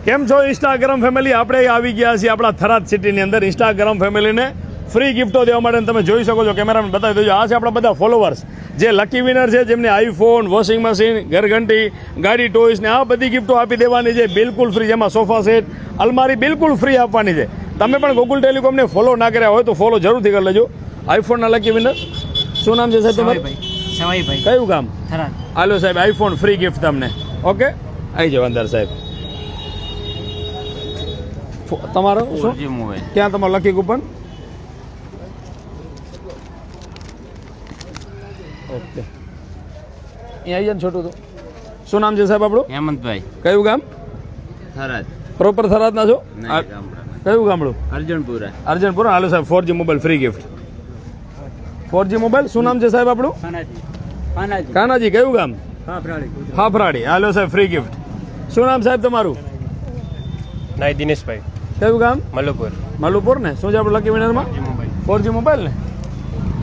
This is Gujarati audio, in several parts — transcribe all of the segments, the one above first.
કેમ છો ઇન્સ્ટાગ્રામ ફેમિલી? આપણે આવી ગયા છીએ આપણા થરાદ સિટીની અંદર ઇન્સ્ટાગ્રામ ફેમિલીને ફ્રી ગિફ્ટો દેવા માટે. તમે જોઈ શકો છો, કેમેરામાં બતાવી દેજો. આ છે આપણા બધા ફોલોવર્સ જે લકી વિનર છે, જેમને આઈફોન, વોશિંગ મશીન, ઘરઘંટી, ગાડી, ટોયસ ને આ બધી ગિફ્ટો આપી દેવાની છે બિલકુલ ફ્રી. જેમાં સોફા સેટ, અલમારી બિલકુલ ફ્રી આપવાની છે. તમે પણ ગૂગલ ટેલિકોમને ફોલો ના કર્યા હોય તો ફોલો જરૂરથી કરી લેજો. આઈફોનના લકી વિનર શું નામ છે સાહેબ તમારું? સવાઈભાઈ. કયું ગામ? થરાદ. હાલો સાહેબ, આઈફોન ફ્રી ગિફ્ટ તમને. ઓકે, આવી જાઓ અંદર સાહેબ. તમારો શું? ક્યાં તમારું લકી કૂપન? ઓકે, અહીંયા આવી જાય છોટું તો. શું નામ છે સાહેબ આપણું? હેમંતભાઈ. કયું ગામ? થરાદ. પ્રોપર થરાદના છો? કયું ગામડું? અર્જુનપુરા. અર્જુનપુરા. હાલો સાહેબ, 4G mobile free gift. 4G mobile. શું નામ છે સાહેબ આપણું? કાનાજી. કયું ગામ? ફાફરાડી. હાલો સાહેબ, ફ્રી ગિફ્ટ. શું નામ સાહેબ તમારું? નાઈ દિનેશભાઈ. કયું ગામ? મલુપુર. મલુપુર ને. શું છે આપણું લકી વિનરમાં? 4G મોબાઈલ ને.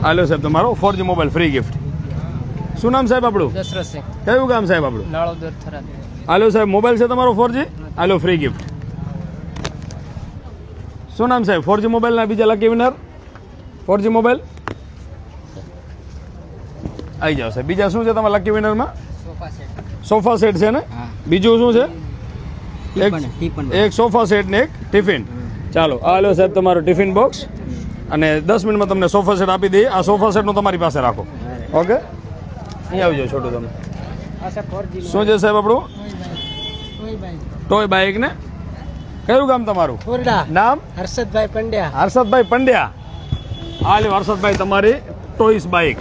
હાલો સાહેબ, તમારો 4G મોબાઈલ ફ્રી ગિફ્ટ. શું નામ સાહેબ આપણું? દશરથસિંહ. કયું ગામ સાહેબ આપણું? નાળોદર થરાદ. હાલો સાહેબ, મોબાઈલ છે તમારો 4G? હાલો, ફ્રી ગિફ્ટ. શું નામ સાહેબ? 4G મોબાઈલના બીજા લકી વિનર 4G મોબાઈલ. આવી જાઓ સાહેબ. બીજા શું છે તમારા લકી વિનરમાં? સોફા સેટ છે ને. બીજું શું છે? એક સોફા સેટ ને એક ટિફિન. ચાલો, આ લો સાહેબ તમારો ટિફિન બોક્સ, અને 10 મિનિટમાં તમને સોફા સેટ આપી દઈએ. આ સોફા સેટનું તમારી પાસે રાખો. ઓકે, અહીંયા આવી જાઓ છોટું તમે. શું છે સાહેબ આપણું? ટોય બાઇક ને. કયું ગામ તમારું? નામ? હર્ષદભાઈ પંડ્યા. હર્ષદભાઈ પંડ્યા. આ લ્યો હર્ષદભાઈ, તમારી ટોયસ બાઇક.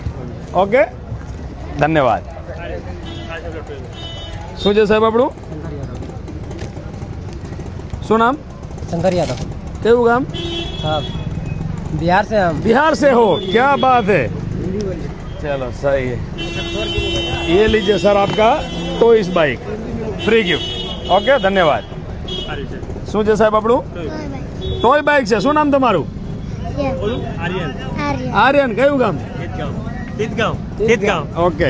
ઓકે, ધન્યવાદ. શું છે સાહેબ આપણું? શું નામ? शंकर यादव. कયું गाम? बिहार से हम. बिहार से हो, क्या बात है. चलो सही है. ये लीजिए सर आपका toys bike free gift. Okay, धन्यवाद. શું છે સાહેબ આપણું? ટોય બાઇક છે. શું નામ તમારું? આર્યન. કયું ગામ? તીતગાંવ. ઓકે.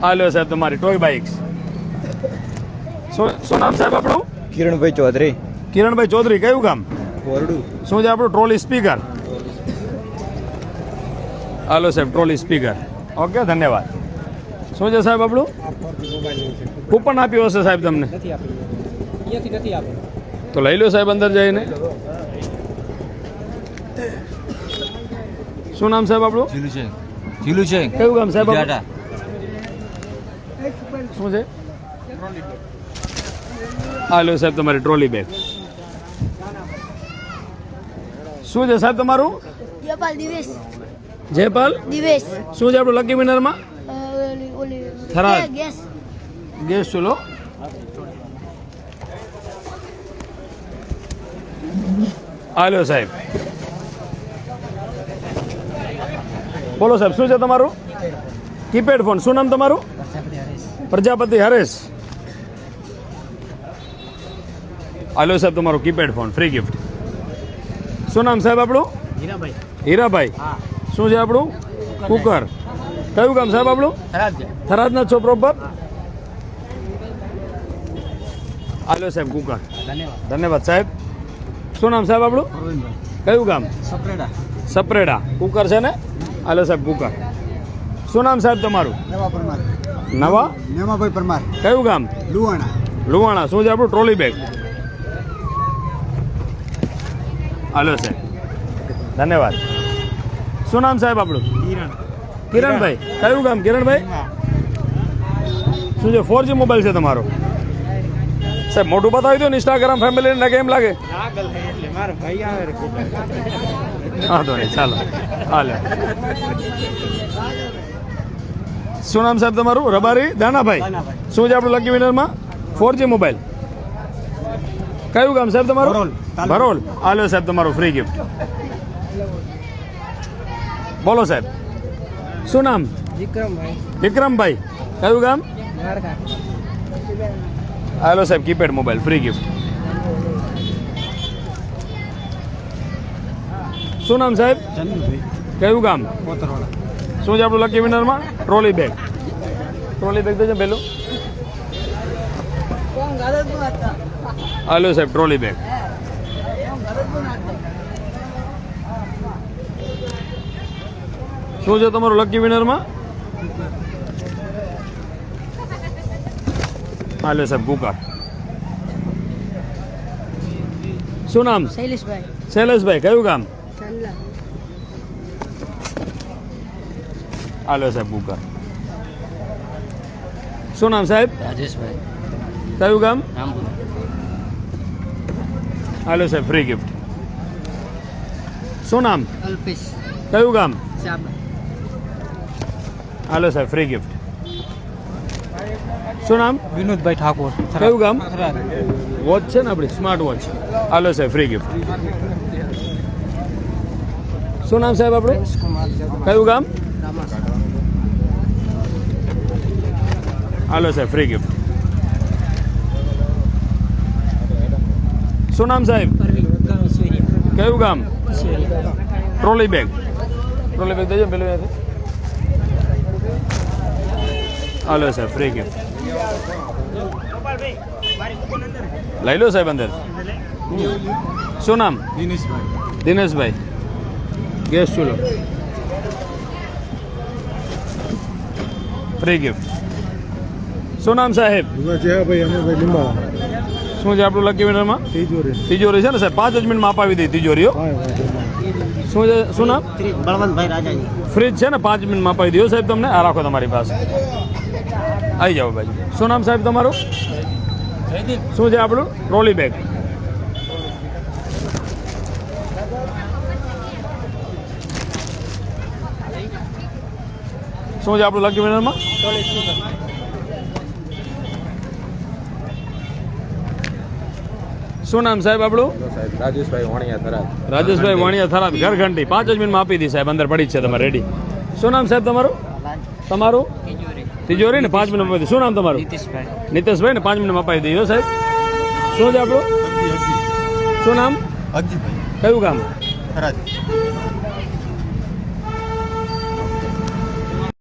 હાલો સાહેબ, તમારી ટોય બાઇક્સ. શું નામ સાહેબ આપણું? કિરણભાઈ ચૌધરી. કિરણભાઈ ચૌધરી. કયું ગામ? બોરડું. શું છે આપણું? Trolley speaker. હાલો સાહેબ, ટ્રોલી સ્પીકર. ઓકે, ધન્યવાદ. શું છે સાહેબ આપણું? કૂપન આપ્યું હશે સાહેબ તમને? તો લઈ લો સાહેબ અંદર જઈને. શું નામ સાહેબ આપણું? જીલું છે. કયું ગામ સાહેબ? શું છે? હાલો સાહેબ, તમારી ટ્રોલી બેગ. શું છે સાહેબ તમારું? જયપાલ દિવેશ. જયપાલ દિવેશ. શું છે આપણું લકી વિનરમાં? થરાદ. ગેસ ચૂલો. હાલો સાહેબ. બોલો સાહેબ, શું છે તમારું? Keypad phone. શું નામ તમારું? પ્રજાપતિ હરેશ. હાલો સાહેબ, તમારો કીપેડ ફોન ફ્રી ગિફ્ટ. શું નામ સાહેબ આપણું? હીરાભાઈ. શું છે આપણું? કુકર. કયું ગામ સાહેબ આપણું? થરાદના છો પ્રોપર? હાલો સાહેબ, કુકર. ધન્યવાદ સાહેબ. શું નામ સાહેબ આપણું? કયું ગામ? સપરેડા. કુકર છે ને. હાલો સાહેબ, કુકર. શું નામ સાહેબ તમારું? નેમાભાઈ પરમાર. કયું ગામ? લુવાણા. શું છે આપણું? Trolley bag. હાલો સાહેબ, ધન્યવાદ. શું નામ સાહેબ આપણું? કિરણભાઈ. કયું ગામ કિરણભાઈ? શું છે? 4G મોબાઈલ છે તમારો? સાહેબ મોટું બતાવી દો ને, ઇન્સ્ટાગ્રામ ફેમિલીને કેમ લાગે? હા તો નહીં, ચાલો હાલે. શું નામ સાહેબ તમારું? રબારી દાનાભાઈ. શું છે આપણું લકી વિનરમાં? 4G mobile. કયું ગામ સાહેબ તમારું? ભરોલ. હાલો સાહેબ, તમારું ફ્રી ગિફ્ટ. બોલો સાહેબ, શું નામ? વિક્રમભાઈ. કયું ગામ? હાલો સાહેબ, કીપેડ મોબાઈલ ફ્રી ગિફ્ટ. શું નામ સાહેબ? કયું ગામ? શું છે આપણું લકી વિનરમાં? Trolley bag. ટ્રોલી બેગ દેજો પેલું. હાલો સાહેબ ટ્રોલી બેગ. શું છે તમારું લકી વિનરમાં? હાલો સાહેબ કુકર. શું નામ? શૈલેષભાઈ શૈલેષભાઈ. કયું ગામ? હાલો સાહેબ કુકર. શું નામ સાહેબ? રાજેશભાઈ કયું ગામ? રામપુરા હાલો સાહેબ ફ્રી ગિફ્ટ. શું નામ? અલ્પેશ કયું ગામ? શાબ હાલો સાહેબ ફ્રી ગિફ્ટ. શું નામ? વિનોદભાઈ ઠાકોર કયું ગામ? વોચ છે ને આપણી સ્માર્ટ વોચ. હાલો સાહેબ ફ્રી ગિફ્ટ. શું નામ સાહેબ આપણું? કયું ગામ? હાલો સાહેબ ફ્રી ગિફ્ટ. શું નામ સાહેબ? કયું ગામ? Trolley bag. ટ્રોલી બેગ દેજો પેલું ત્યાંથી. હાલો સાહેબ ફ્રી ગિફ્ટ. લઈ લો સાહેબ અંદર. શું નામ? દિનેશભાઈ. ગેસ ચૂલો ફ્રી ગિફ્ટ. શું નામ સાહેબ? શું છે આપણું લકી વિનરમાં? તિજોરી છે ને સાહેબ 5 જ મિનિટમાં અપાવી દઈ તિજોરીઓ. શું છે? શું નામ? બળવંતભાઈ રાજાજી ફ્રીજ છે ને 5 મિનિટમાં અપાવી દો સાહેબ તમને. આ રાખો તમારી પાસે. આવી જાઓ બાજુ. શું નામ સાહેબ તમારું? શું છે આપણું? Trolley bag. શું છે આપણું લકી વિનરમાં? શું નામ સાહેબ આપણું? રાજેશભાઈ વાણિયા થરાદ. રાજેશભાઈ વાણિયા થરાદ ઘરઘંટી 5 જ મિનિટમાં આપી દી સાહેબ. અંદર પડી જ છે તમારે રેડી. શું નામ સાહેબ તમારું? તમારું? તિજોરી ને 5 મિનિટમાં આપી દી. શું નામ તમારું? નીતેશભાઈ ને 5 મિનિટમાં અપાવી દઈએ સાહેબ. શું છે આપણું? શું નામ? કયું ગામ?